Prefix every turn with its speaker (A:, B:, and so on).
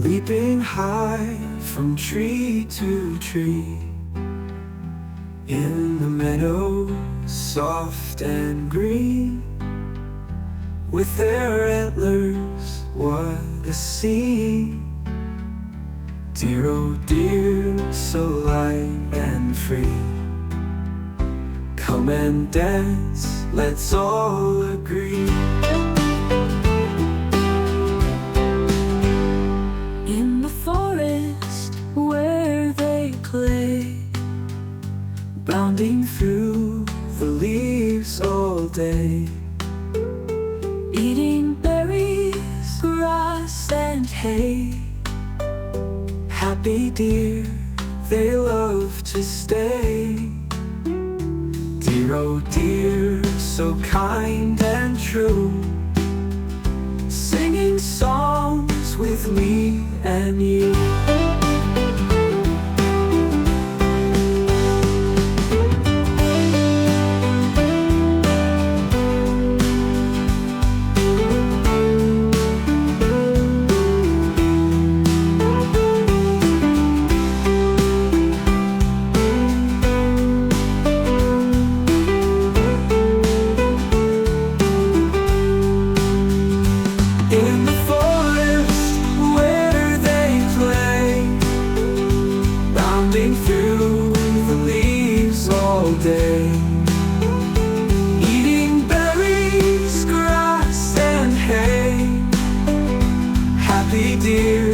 A: leaping high from tree to tree. In the meadow, soft and green, with their antlers, what a scene. Deer, oh deer, so light and free. Come and dance, let's all agree. In the forest where they play, bounding through the leaves all day, eating berries, grass and hay. Happy deer, they love to stay. Deer, oh deer, so kind and true, singing songs with me and you. In the forest where they play, bounding through the leaves all day, eating berries, grass and hay. Happy deer,